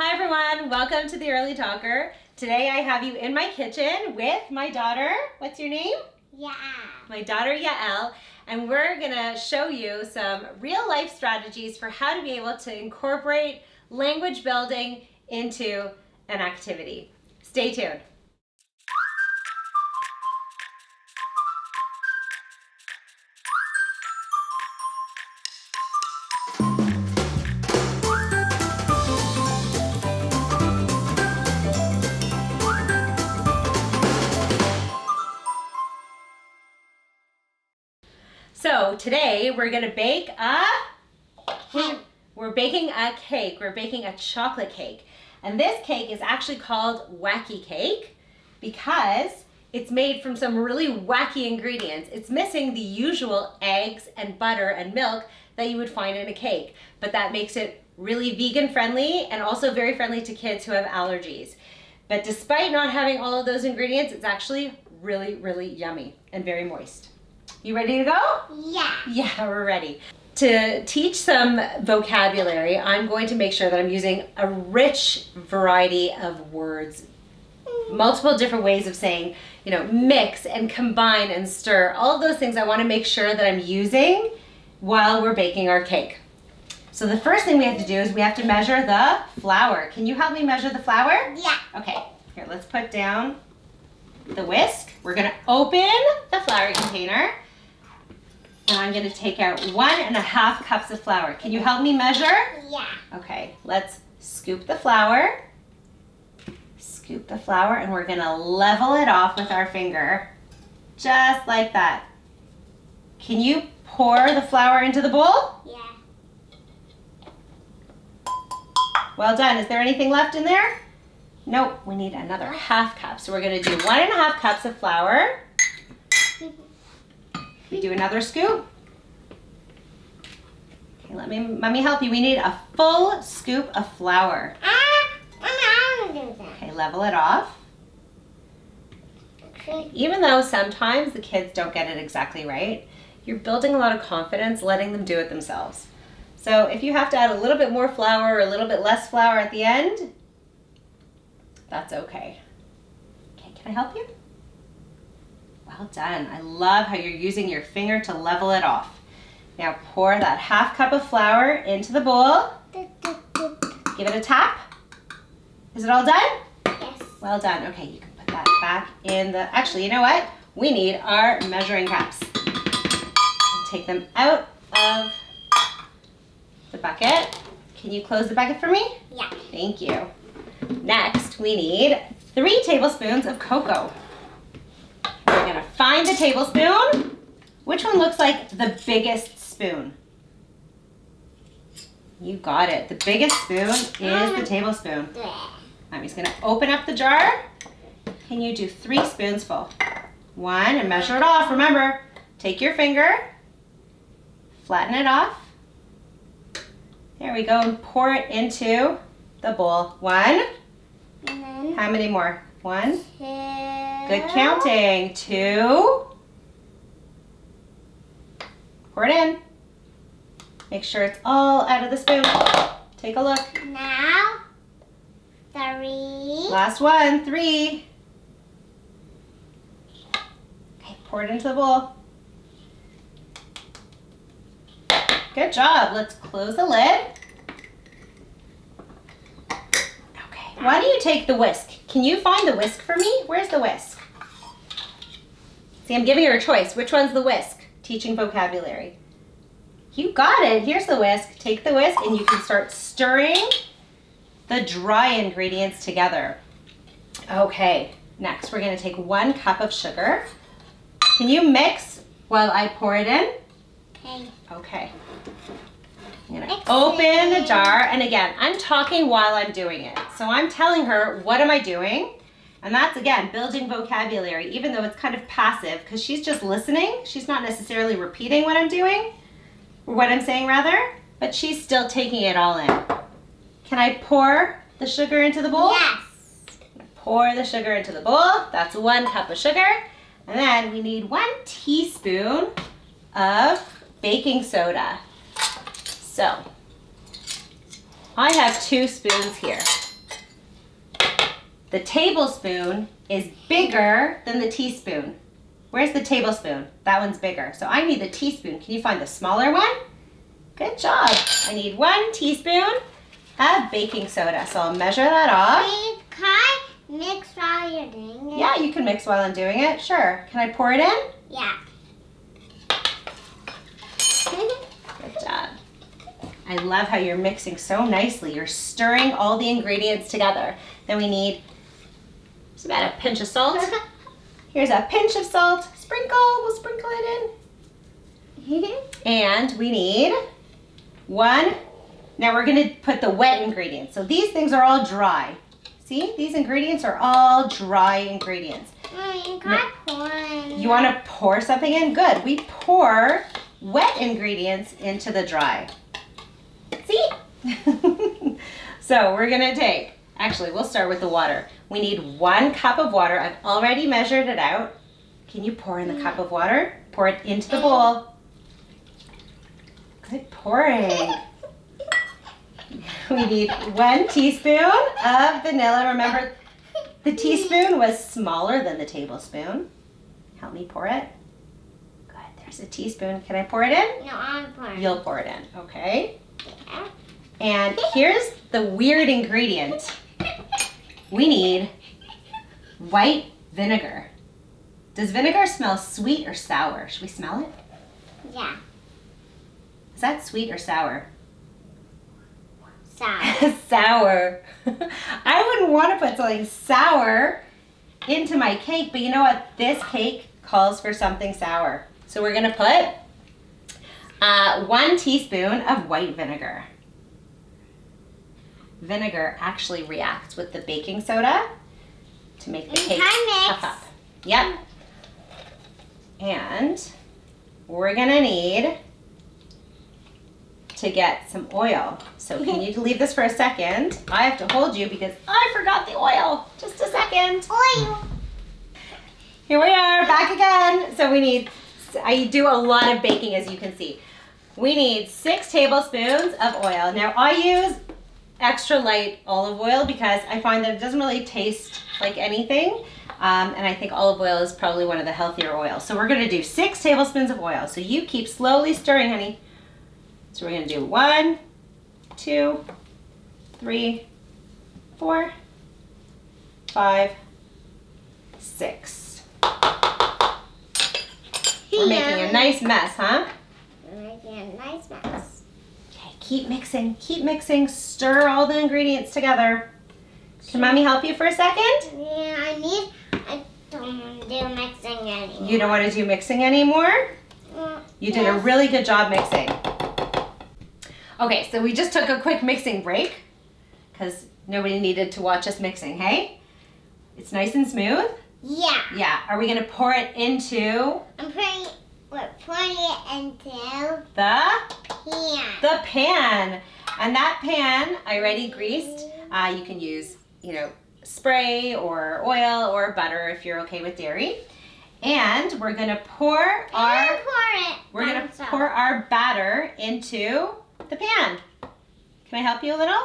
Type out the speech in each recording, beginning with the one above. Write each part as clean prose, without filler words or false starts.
Hi everyone, welcome to the Early Talker. Today I have you in my kitchen with my daughter. What's your name? Yael. My daughter Yael, and we're gonna show you some real life strategies for how to be able to incorporate language building into an activity. Stay tuned. So today we're gonna bake we're baking a cake. We're baking a chocolate cake. And this cake is actually called Wacky cake because it's made from some really wacky ingredients. It's missing the usual eggs and butter and milk that you would find in a cake, but that makes it really vegan friendly and also very friendly to kids who have allergies. But despite not having all of those ingredients, it's actually really, really yummy and very moist. You ready to go? Yeah. Yeah, we're ready. To teach some vocabulary, I'm going to make sure that I'm using a rich variety of words. Multiple different ways of saying, mix and combine and stir. All of those things I want to make sure that I'm using while we're baking our cake. So the first thing we have to do is we have to measure the flour. Can you help me measure the flour? Yeah. Okay, here, let's put down the whisk. We're gonna open the flour container. And I'm gonna take out 1.5 cups of flour. Can you help me measure? Yeah. Okay, let's scoop the flour. Scoop the flour, and we're gonna level it off with our finger. Just like that. Can you pour the flour into the bowl? Yeah. Well done. Is there anything left in there? Nope, we need another 1/2 cup. So we're gonna do 1.5 cups of flour. We do another scoop. Okay, let me help you. We need a full scoop of flour. I want to do that. Okay, level it off. Okay. Even though sometimes the kids don't get it exactly right, you're building a lot of confidence letting them do it themselves. So if you have to add a little bit more flour or a little bit less flour at the end, that's okay. Okay, can I help you? Well done. I love how you're using your finger to level it off. Now pour that 1/2 cup of flour into the bowl. Give it a tap. Is it all done? Yes. Well done. Okay, you can put that back in the... Actually, you know what? We need our measuring cups. Take them out of the bucket. Can you close the bucket for me? Yeah. Thank you. Next, we need 3 tablespoons of cocoa. We're gonna find the tablespoon. Which one looks like the biggest spoon? You got it. The biggest spoon is the tablespoon. I'm just gonna open up the jar. Can you do 3 spoonsful? 1, and measure it off. Remember, take your finger, flatten it off. There we go, and pour it into the bowl. 1. And then How many more? 1. 2. Good counting. 2. Pour it in. Make sure it's all out of the spoon. Take a look. Now 3. Last one, 3. Okay, pour it into the bowl. Good job. Let's close the lid. Okay, why don't you take the whisk? Can you find the whisk for me? Where's the whisk? See, I'm giving her a choice. Which one's the whisk? Teaching vocabulary. You got it. Here's the whisk. Take the whisk and you can start stirring the dry ingredients together. Okay, next we're gonna take 1 cup of sugar. Can you mix while I pour it in? Okay. Okay. I'm gonna open the jar, and again, I'm talking while I'm doing it. So I'm telling her, what am I doing? And that's, again, building vocabulary, even though it's kind of passive, because she's just listening. She's not necessarily repeating what I'm doing, or what I'm saying rather, but she's still taking it all in. Can I pour the sugar into the bowl? Yes. Pour the sugar into the bowl. That's 1 cup of sugar. And then we need 1 teaspoon of baking soda. So I have 2 spoons here. The tablespoon is bigger than the teaspoon. Where's the tablespoon? That one's bigger. So I need the teaspoon. Can you find the smaller one? Good job. I need 1 teaspoon of baking soda. So I'll measure that off. Can I mix while you're doing it? Yeah, you can mix while I'm doing it. Sure. Can I pour it in? Yeah. Good job. I love how you're mixing so nicely. You're stirring all the ingredients together. Then we need just about a pinch of salt. Here's a pinch of salt. Sprinkle. We'll sprinkle it in. And we need 1. Now we're going to put the wet ingredients. So these things are all dry. See, these ingredients are all dry ingredients. You got pouring. You want to pour something in? Good. We pour wet ingredients into the dry. See? So we're going to take, actually, we'll start with the water. We need 1 cup of water. I've already measured it out. Can you pour in the cup of water? Pour it into the bowl. Good pouring. We need 1 teaspoon of vanilla. Remember, the teaspoon was smaller than the tablespoon. Help me pour it. Good, there's a teaspoon. Can I pour it in? No, I'm pouring. You'll pour it in, okay? Yeah. And here's the weird ingredient. We need white vinegar. Does vinegar smell sweet or sour? Should we smell it? Yeah. Is that sweet or sour? Sour. Sour. I wouldn't want to put something sour into my cake, but you know what? This cake calls for something sour. So we're going to put 1 teaspoon of white vinegar. Vinegar actually reacts with the baking soda to make the cake puff up. Yep. And we're going to need to get some oil. So can you leave this for a second? I have to hold you because I forgot the oil. Just a second. Oil. Here we are, back again. So we need, I do a lot of baking as you can see. We need 6 tablespoons of oil. Now I use extra light olive oil because I find that it doesn't really taste like anything. And I think olive oil is probably one of the healthier oils. So we're gonna do 6 tablespoons of oil. So you keep slowly stirring, honey. So we're gonna do 1, 2, 3, 4, 5, 6. We're making a nice mess, huh? We're making a nice mess. Okay, keep mixing, stir all the ingredients together. Can Mommy help you for a second? Yeah, I don't want to do mixing anymore. You don't want to do mixing anymore? You did a really good job mixing. Okay, so we just took a quick mixing break because nobody needed to watch us mixing, hey? It's nice and smooth? Yeah. Yeah, are we gonna pour it into? We're pouring it into the pan. And that pan, I already greased. You can use, spray or oil or butter if you're okay with dairy. And we're gonna pour our batter into the pan. Can I help you a little?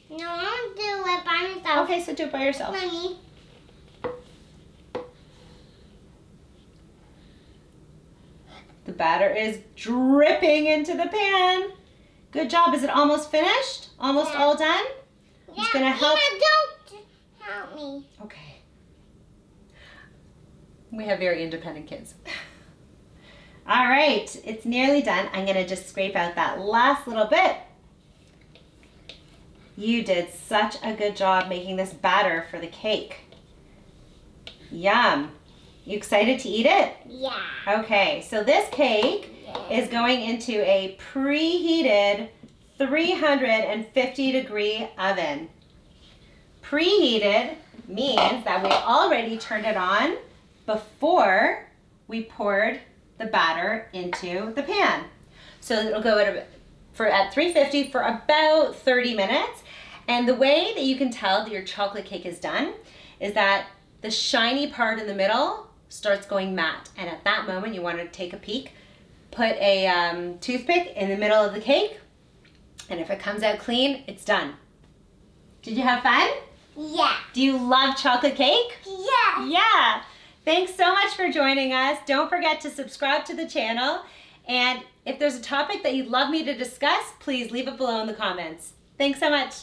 No, I want to do it by myself. Okay, so do it by yourself. Mommy. The batter is dripping into the pan. Good job. Is it almost finished? Almost all done? Yeah, It's gonna help. Mama, don't help me. Okay. We have very independent kids. All right, it's nearly done. I'm gonna just scrape out that last little bit. You did such a good job making this batter for the cake. Yum. You excited to eat it? Yeah. Okay, so this cake is going into a preheated 350 degree oven. Preheated means that we already turned it on before we poured the batter into the pan. So it'll go at 350 for about 30 minutes. And the way that you can tell that your chocolate cake is done is that the shiny part in the middle starts going matte. And at that moment, you want to take a peek, put a toothpick in the middle of the cake, and if it comes out clean, it's done. Did you have fun? Yeah. Do you love chocolate cake? Yeah. Yeah. Thanks so much for joining us. Don't forget to subscribe to the channel. And if there's a topic that you'd love me to discuss, please leave it below in the comments. Thanks so much.